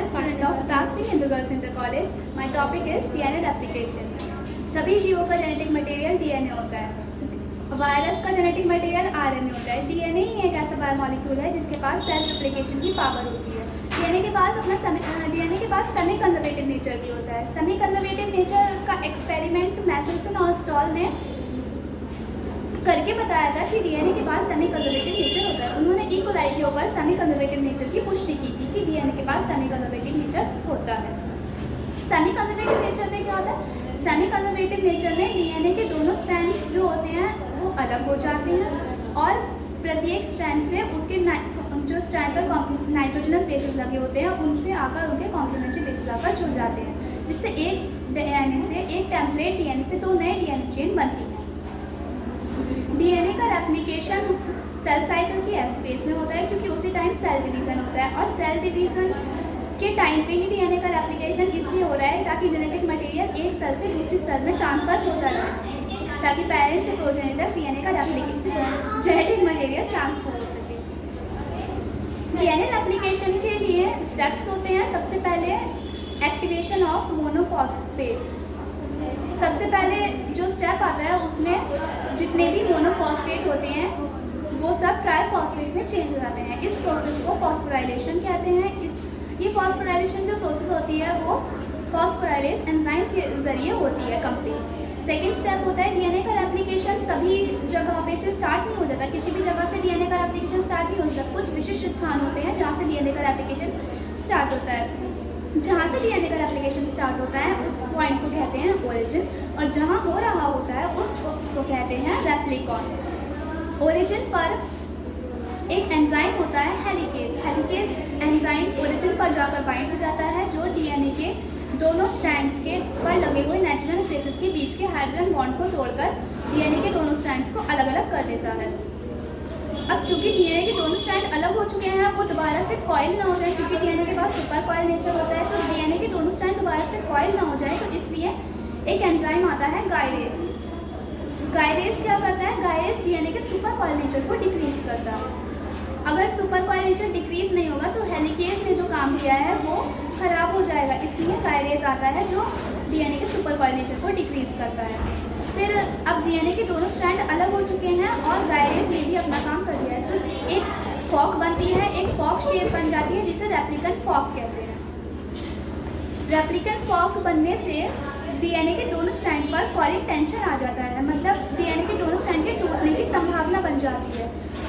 student of Pratap Singh Hindu Girls Inter College. My topic is DNA replication. सभी जीवों का genetic material DNA होता है। Virus का जेनेटिक मटेरियल आरएनए होता है। डीएनए ही एक ऐसा बायोमोलिक्यूल है जिसके पास सेल्फ रेप्लिकेशन की पावर होती है। डीएनए के पास सेमी कंजर्वेटिव नेचर भी होता है। सेमी कंजर्वेटिव नेचर का एक्सपेरिमेंट मैसेल्सन और स्टॉल ने करके बताया था कि डीएनए के पास सेमी कंजर्वेटिव नेचर होता है। उन्होंने ई कोलाई के ऊपर सेमी कंजर्वेटिव नेचर की पुष्टि की थी कि डीएनए के पास सेमी कंजर्वेटिव नेचर होता है। सेमी कंजर्वेटिव नेचर में क्या होता है? सेमी कंजर्वेटिव नेचर में डीएनए के दोनों स्ट्रैंड्स जो होते हैं वो अलग हो जाते हैं और प्रत्येक स्ट्रैंड से उसके जो स्ट्रैंड पर नाइट्रोजनस बेसिस लगे होते हैं उनसे आकर उनके कॉम्प्लीमेंट्री बेसिस आकर जुड़ जाते हैं, जिससे एक टेम्पलेट डीएनए से दो नए डीएनए चेन बनती है। डीएनए का रेप्लिकेशन सेल साइकिल की एस फेज में होता है क्योंकि उसी टाइम सेल डिवीज़न होता है और सेल डिवीज़न के टाइम पे ही डीएनए का रेप्लिकेशन इसलिए हो रहा है ताकि जेनेटिक मटेरियल एक सेल से दूसरी सेल में ट्रांसफर होता रहे, ताकि पेरेंट्स से प्रोजेनी तक डीएनए का जेनेटिक मटेरियल ट्रांसफर हो सके। डीएनए रेप्लिकेशन के लिए स्टेप्स होते हैं। सबसे पहले एक्टिवेशन ऑफ मोनोफॉस्फेट। सबसे पहले जो स्टेप आता है उसमें जितने भी मोनोफॉस्फेट होते हैं वो सब ट्राइफॉस्फेट में चेंज हो जाते हैं। इस प्रोसेस को फॉस्फोराइलेशन कहते हैं। ये फॉस्फोराइलेशन जो प्रोसेस होती है वो फॉस्फोराइलेज एंजाइम के जरिए होती है कंप्लीट। सेकेंड स्टेप होता है डीएनए का रेप्लिकेशन सभी जगहों पे से स्टार्ट नहीं हो जाता। किसी भी जगह से डीएनए का रेप्लिकेशन स्टार्ट नहीं हो जाता। कुछ विशिष्ट स्थान होते हैं जहाँ से डीएनए का रेप्लिकेशन स्टार्ट होता है। जहाँ से डीएनए का रेप्लिकेशन स्टार्ट होता है उस पॉइंट को कहते हैं ओरिजिन, और जहाँ हो रहा होता है उसको कहते हैं रेप्लिकॉन। ओरिजिन पर एक एंजाइम होता है हेलिकेज। हेलिकेज एंजाइम ओरिजिन पर जाकर बाइंड हो जाता है जो डीएनए के दोनों स्ट्रैंड्स के पर लगे हुए नाइट्रोजन बेसिस के बीच के हाइड्रोजन बॉन्ड को तोड़कर डीएनए के दोनों स्ट्रैंड्स को अलग अलग कर देता है। अब चूंकि डीएनए के दोनों स्ट्रैंड अलग हो चुके हैं वो दोबारा से कॉइल ना हो जाए, क्योंकि डीएनए के पास सुपर कॉइल नेचर होता है, तो डीएनए के दोनों स्ट्रैंड दोबारा से कॉइल ना हो जाए तो इसलिए एक एंजाइम आता है गायरेज। गायरेज क्या करता है? गायरेज डीएनए के सुपर कॉइल नेचर को डिक्रीज करता है। अगर सुपर कॉइल नेचर डिक्रीज नहीं होगा तो हेलिकेज ने जो काम किया है वो खराब हो जाएगा, इसलिए गायरेज आता है जो डीएनए के सुपर कॉइल नेचर को डिक्रीज करता है। फिर अब डीएनए के दोनों स्ट्रैंड अलग हो चुके हैं और गायरेज ने भी अपना काम कर दिया है, तो एक फॉक बनती है, एक फॉक शेप बन जाती है जिसे रेप्लिकेंट फॉक कहते हैं। रेप्लिकेंट फॉक बनने से डीएनए के दोनों स्ट्रैंड पर कॉइलिंग टेंशन आ जाता है, मतलब डीएनए के दोनों स्ट्रैंड के टूटने की संभावना बन जाती है।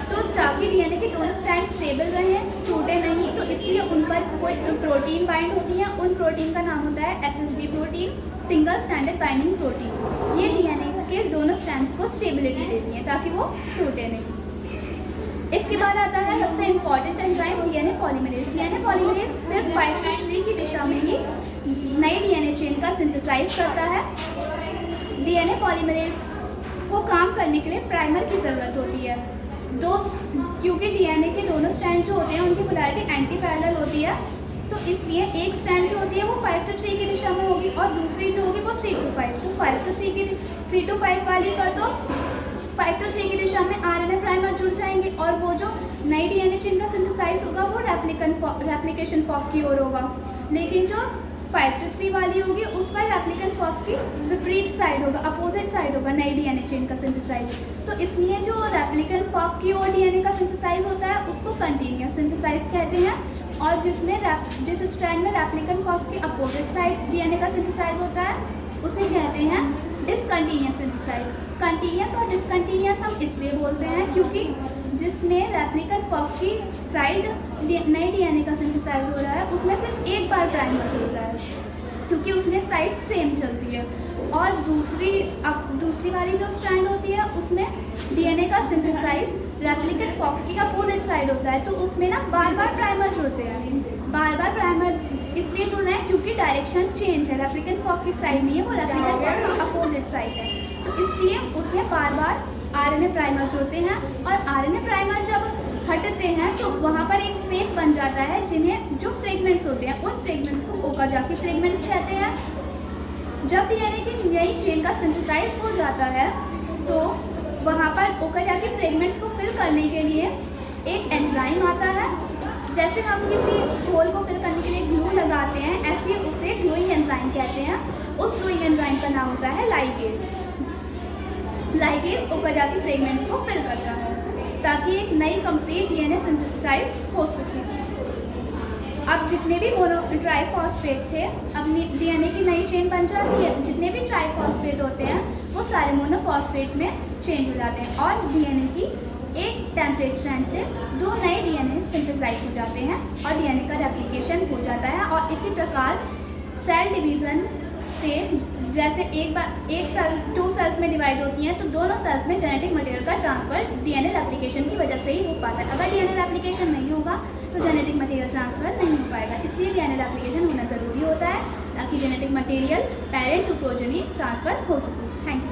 तो ताकि डीएनए के दोनों स्ट्रैंड स्टेबल रहें, टूटे नहीं, तो इसलिए उन पर कोई प्रोटीन बाइंड होती है। उन प्रोटीन का नाम होता है SSB protein, single stranded binding protein. ये डीएनए के दोनों स्ट्रैंड्स को स्टेबिलिटी देती है ताकि वो टूटे नहीं। इसके बाद आता है सबसे important enzyme DNA polymerase. DNA polymerase सिर्फ 5' की दिशा में ही नई डीएनए चेन का सिंथेसाइज करता है। डीएनए पॉलीमरेज को काम करने के लिए प्राइमर की ज़रूरत होती है। क्योंकि डीएनए के दोनों स्ट्रैंड जो होते हैं उनकी पोलैरिटी एंटी पैरेलल होती है, तो इसलिए एक स्ट्रैंड जो होती है वो 5 to 3 की दिशा में होगी और दूसरी जो होगी वो 3 to 5। तो 3 to 5 वाली कर दो, 5 to 3 की दिशा में आरएनए प्राइमर जुड़ जाएंगे और वो जो नई डीएनए चेन का सिंथेसाइज होगा वो रेप्लिकेशन फॉक की ओर होगा। लेकिन जो 5 to 3 वाली होगी उस पर रेप्लिकेंट फॉक की विपरीत साइड होगा, अपोजिट साइड होगा नई डीएनए चेन का सिंथेसाइज। तो इसलिए जो रेप्लिकेंट फॉक की ओर डीएनए का सिंथेसाइज होता है उसको कंटिन्यूअस सिंथेसाइज कहते हैं, और जिस स्ट्रैंड में रेप्लिकेंट फॉक की अपोजिट साइड डीएनए का सिंथेसाइज होता है उसे कहते हैं डिसकंटिन्यूअस सिंथेसाइज। कंटिन्यूअस और डिसकंटिन्यूअस हम इसलिए बोलते हैं क्योंकि जिसमें रेप्लिकेंट फॉक की साइड नई डीएनए का सिंथेसाइज हो रहा है उसमें सिर्फ एक बार प्राइमर जुड़ता है क्योंकि उसमें साइड सेम चलती है, और दूसरी वाली जो स्ट्रैंड होती है उसमें डीएनए का सिंथेसाइज रेप्लिकेंट फॉक की अपोजिट साइड होता है, तो उसमें ना बार बार प्राइमर जुड़ते हैं। बार बार प्राइमर इसलिए जुड़ रहे हैं क्योंकि डायरेक्शन चेंज है, रेप्लिकेंट फॉक की साइड नहीं है, वो रेप्लिकेंट फॉक की अपोजिट साइड है, तो इसलिए उसमें बार बार आरएनए प्राइमर जुड़ते हैं। और आरएनए प्राइमर जब हटते हैं तो वहाँ पर एक स्पेस बन जाता है जिन्हें जो फ्रेगमेंट्स होते हैं उन फ्रेगमेंट्स को ओकाजाकी फ्रेगमेंट्स कहते हैं। जब डीएनए की नई चेन का सिंथेसाइज हो जाता है तो वहाँ पर ओकाजाकी फ्रेगमेंट्स को फिल करने के लिए एक एंजाइम आता है। जैसे जैसे हम किसी होल को फिल करने के लिए ग्लू लगाते हैं, ऐसे उसे ग्लूइंग एंजाइम कहते हैं। उस ग्लूइंग एंजाइम का नाम होता है लाइगेज। लाइगेज ओकाजाकी फ्रेगमेंट्स को फिल करता है ताकि एक नई कंप्लीट डीएनए सिंथेसाइज हो सके। अब जितने भी ट्राइफॉस्फेट थे, अब डीएनए की नई चेन बन जाती है। जितने भी ट्राइफॉस्फेट होते हैं वो सारे मोनोफॉस्फेट में चेंज हो जाते हैं और डीएनए की एक टेम्पलेट स्ट्रैंड से 2 नए डीएनए सिंथेसाइज हो जाते हैं और डीएनए का रेप्लिकेशन हो जाता है। और इसी प्रकार सेल डिवीज़न से जैसे एक सेल 2 सेल्स में डिवाइड होती हैं, तो दोनों सेल्स में जेनेटिक मटेरियल का ट्रांसफ़र डीएनए रेप्लिकेशन की वजह से ही हो पाता है। अगर डीएनए रेप्लिकेशन नहीं होगा तो जेनेटिक मटेरियल ट्रांसफ़र नहीं हो पाएगा। इसलिए डीएनए रेप्लिकेशन होना ज़रूरी होता है ताकि genetic material parent to progeny transfer हो सके। Thank you.